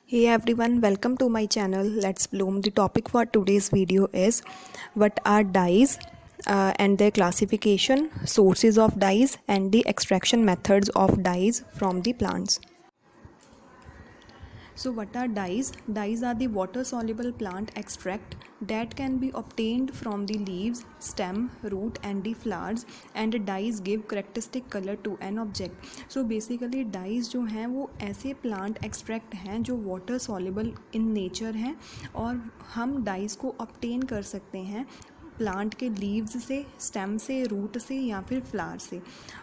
Hey everyone, welcome to my channel. Let's Bloom. The topic for today's video is what are dyes and their classification, sources of dyes, and the extraction methods of dyes from the plants. So, what are dyes? Dyes are the water soluble plant extract that can be obtained from the leaves, stem, root, and the flowers, and dyes give characteristic color to an object. So basically dyes जो हैं वो ऐसे plant extract हैं जो water soluble in nature हैं और हम dies को ऑब्टेन कर सकते हैं प्लांट के लीव्स से, स्टेम से, रूट से या फिर फ्लावर से।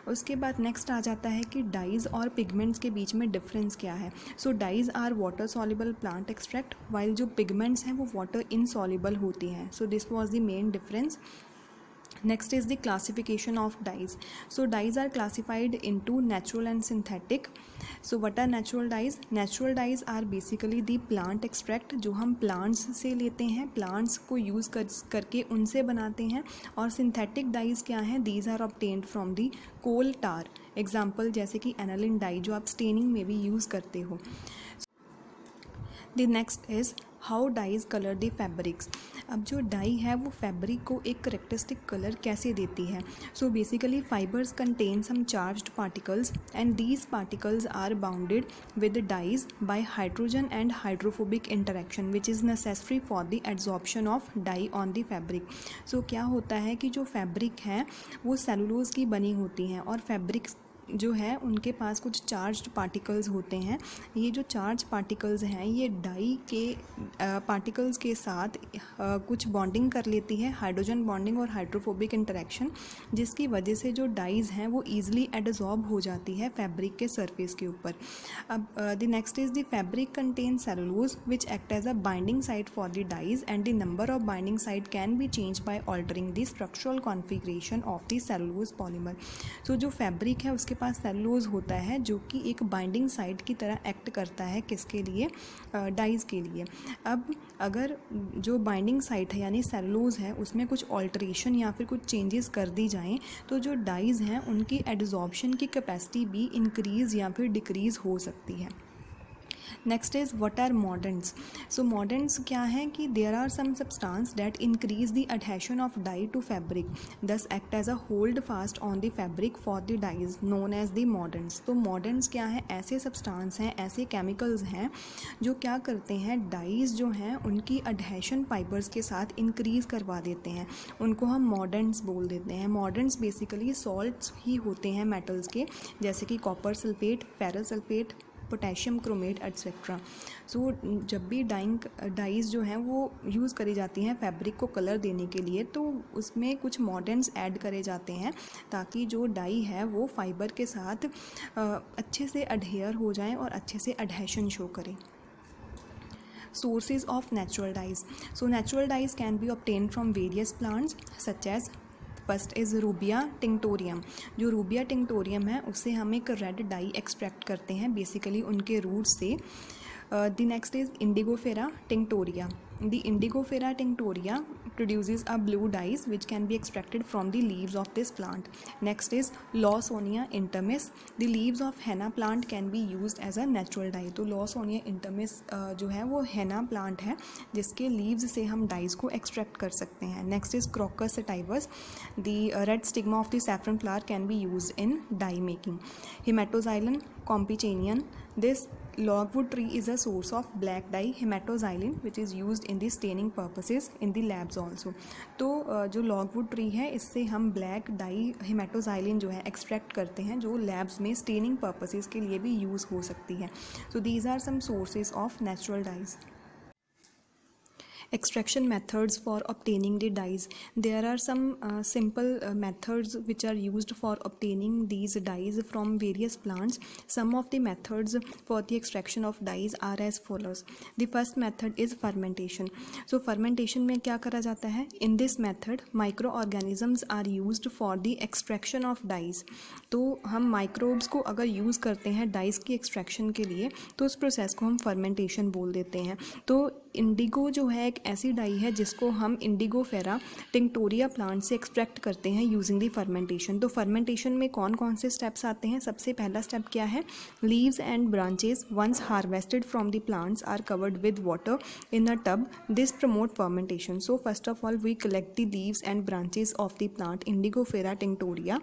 उसके बाद नेक्स्ट आ जाता है कि डाइज और पिगमेंट्स के बीच में डिफरेंस क्या है। So dyes are water soluble plant extract, while जो पिगमेंट्स हैं वो वाटर इनसॉल्युबल होती हैं। So this was the main difference. Next is the classification of dyes. So dyes are classified into natural and synthetic. So what are natural dyes? Natural dyes are basically the plant extract जो हम plants से लेते हैं, plants को use करके उनसे बनाते हैं. और synthetic dyes क्या हैं? These are obtained from the coal tar. Example जैसे कि aniline dye जो आप staining में भी use करते हो. The next is how dyes colour the fabrics. अब जो डाई है वो फैब्रिक को एक करेक्टरिस्टिक कलर कैसे देती है. So basically fibres contain some charged particles and these particles are bounded with dyes by hydrogen and hydrophobic interaction which is necessary for the absorption of dye on the fabric. So क्या होता है कि जो fabric है वो cellulose की बनी होती हैं और फैब्रिक्स जो है उनके पास कुछ चार्ज्ड पार्टिकल्स होते हैं. ये जो चार्ज पार्टिकल्स हैं ये डाई के पार्टिकल्स के साथ कुछ बॉन्डिंग कर लेती है, हाइड्रोजन बॉन्डिंग और हाइड्रोफोबिक इंटरेक्शन, जिसकी वजह से जो डाइज हैं वो ईजिली एडजॉर्ब हो जाती है फैब्रिक के सरफेस के ऊपर. अब the next is the fabric contain cellulose which act as a binding site for the dyes and the number of binding site can be change by altering the structural configuration of the cellulose polymer. So जो fabric है उसके पास cellulose होता है जो कि एक binding site की तरह एक्ट करता है किसके लिए, डाइज के लिए. अब अगर जो बाइंडिंग साइट है यानी सेलुलोज है उसमें कुछ ऑल्टरेशन या फिर कुछ चेंजेस कर दी जाएं तो जो डाइज हैं उनकी एड्जॉर्प्शन की कैपेसिटी भी इंक्रीज़ या फिर डिक्रीज़ हो सकती है. Next is what are mordants. So mordants क्या है कि there are some substance that increase the adhesion of dye to fabric thus act as a hold fast on the fabric for the dyes known as the mordants. तो mordants क्या है, ऐसे substance हैं, ऐसे chemicals हैं जो क्या करते हैं डाइज जो हैं उनकी एडहेशन फाइबर्स के साथ इंक्रीज़ करवा देते हैं. उनको हम मॉडर्न्स बोल देते हैं. मॉडर्न्स बेसिकली सॉल्ट्स ही होते हैं मेटल्स के, जैसे कि copper sulphate, ferrous sulphate, potassium chromate etcetera. So जब भी डाइज जो हैं वो यूज़ करी जाती हैं फैब्रिक को कलर देने के लिए तो उसमें कुछ मॉडर्न्स ऐड करे जाते हैं ताकि जो डाई है वो फाइबर के साथ अच्छे से अडहेयर हो जाए और अच्छे से एडहेशन शो करें. Sources of natural dyes. So natural dyes can be obtained from various plants such as first is Rubia tinctorum. जो रूबिया टिंक्टोरियम है उससे हम एक रेड डाई एक्सट्रैक्ट करते हैं बेसिकली उनके रूट से. The next is Indigofera tinctoria. The Indigofera tinctoria produces a blue dyes which can be extracted from the leaves of this plant. Next is Lawsonia intermis. The leaves of henna plant can be used as a natural dye. तो Lawsonia intermis जो है वो henna plant है जिसके leaves से हम dyes को extract कर सकते हैं. Next is Crocus sativus. The red stigma of the saffron flower can be used in dye making. Hematoxylin campaniana. This logwood tree is a source of black dye hematoxylin which is used in the staining purposes in the labs also. तो जो logwood tree है इससे हम black dye hematoxylin जो है extract करते हैं जो labs में staining purposes के लिए भी यूज़ हो सकती है. So these are some sources of natural dyes. Extraction methods for obtaining the dyes. There are some simple methods which are used for obtaining these dyes from various plants. Some of the methods for the extraction of dyes are as follows. The first method is fermentation. So fermentation में क्या करा जाता है? In this method microorganisms are used for the extraction of dyes. तो हम microbes को अगर use करते हैं डाइज की एक्सट्रैक्शन के लिए तो उस प्रोसेस को हम फर्मेंटेशन बोल देते हैं. तो इंडिगो जो है एक ऐसी डाई है जिसको हम इंडिगोफेरा टिंक्टोरिया प्लांट से एक्सट्रैक्ट करते हैं यूजिंग दी फर्मेंटेशन। तो फर्मेंटेशन में कौन कौन से स्टेप्स आते हैं? सबसे पहला स्टेप क्या है? Leaves and branches once harvested from the plants are covered with water in a tub. This promote fermentation. So first of all, we collect the leaves and branches of the plant Indigofera tinctoria,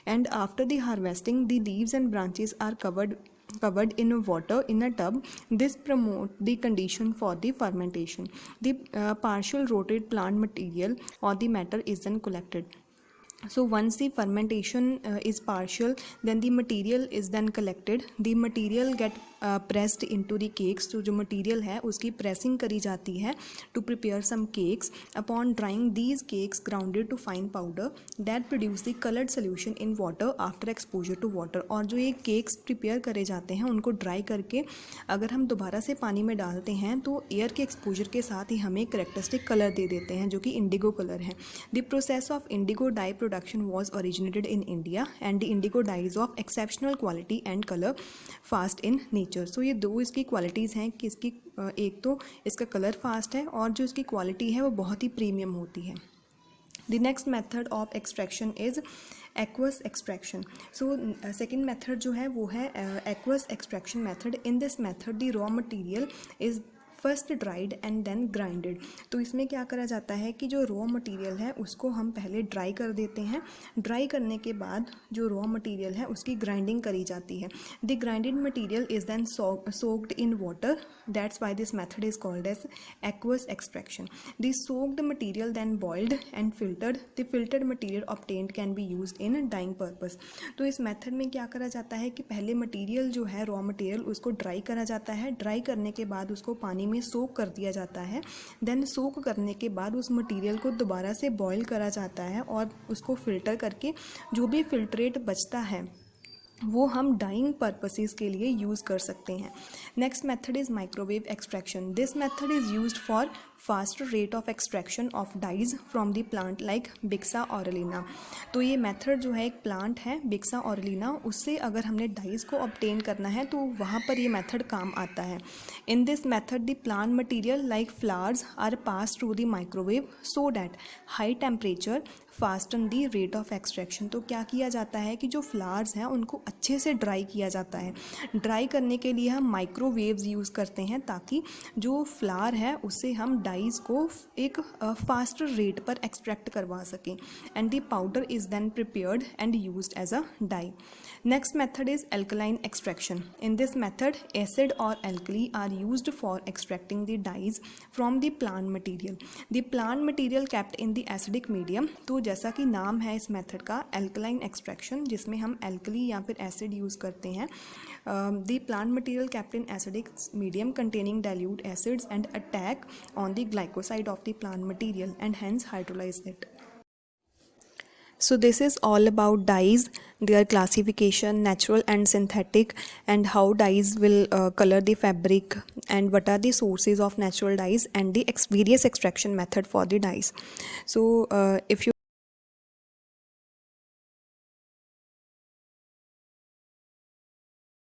and after the harvesting, the leaves and branches are covered in water in a tub. This promote the condition for the fermentation. The partial rotted plant material or the matter is then collected. So once the fermentation is partial, then the material is then collected. The material get pressed into the cakes. तो जो material है उसकी pressing करी जाती है to prepare some cakes. Upon drying, these cakes grounded to fine powder that produce the colored solution in water after exposure to water. और जो ये cakes prepare करे जाते हैं उनको dry करके अगर हम दोबारा से पानी में डालते हैं तो एयर के एक्सपोजर के साथ ही हमें करेक्टरिस्टिक कलर दे देते हैं जो कि इंडिगो कलर है। The process of Indigo die production was originated in India, and the indigo dye is of exceptional quality and color fast in nature. So ये दो इसकी क्वालिटीज़ हैं कि इसकी एक तो इसका कलर फास्ट है और जो इसकी क्वालिटी है वो बहुत ही प्रीमियम होती है। The next method of extraction is aqueous extraction. So second method जो है वो है aqueous extraction method. In this method the raw material is first dried and then grinded. तो इसमें क्या करा जाता है कि जो रॉ मटेरियल है उसको हम पहले ड्राई कर देते हैं। ड्राई करने के बाद जो रॉ मटेरियल है उसकी ग्राइंडिंग करी जाती है। The grinded material is then soaked in water, that's why this method is called as aqueous extraction. The soaked material then boiled and filtered. The filtered material obtained can be used in dyeing purpose. तो इस method में क्या करा जाता है कि पहले material जो है रॉ मटेरियल उसको ड्राई करा जाता है। ड्राई करने के बाद उसको पानी में सोक कर दिया जाता है। देन सोक करने के बाद उस मटेरियल को दोबारा से बॉईल करा जाता है और उसको फिल्टर करके जो भी फिल्ट्रेट बचता है वो हम डाइंग पर्पसेस के लिए यूज़ कर सकते हैं। Next method is microwave extraction. This method is used for fast rate of extraction of dyes from the plant like Bixa orellana. तो ये मेथड जो है एक प्लांट है बिक्सा ऑरेलिना, उससे अगर हमने डाइज को ऑब्टेन करना है तो वहाँ पर ये मेथड काम आता है। In this method the plant material like flowers are pass through the microwave so that high temperature fasten the rate of extraction. तो क्या किया जाता है कि जो फ्लावर्स हैं उनको अच्छे से ड्राई किया जाता है। ड्राई करने के लिए हम माइक्रोवेव्स यूज़ करते हैं ताकि जो फ्लावर है उससे हम डाइज को एक फास्टर रेट पर एक्सट्रैक्ट करवा सकें, and the powder is then prepared and used as a dye. Next method is alkaline extraction. In this method acid और alkali are used for extracting the dyes from the plant material. The plant material kept in the acidic medium. तो जैसा कि नाम है इस method का alkaline extraction, जिसमें हम एल्कली या फिर एसिड यूज़ करते हैं। The plant material kept in acidic medium containing dilute acids and attack on the glycoside of the plant material and hence hydrolyse it. So this is all about dyes, their classification, natural and synthetic, and how dyes will color the fabric, and what are the sources of natural dyes, and the various extraction method for the dyes. So if you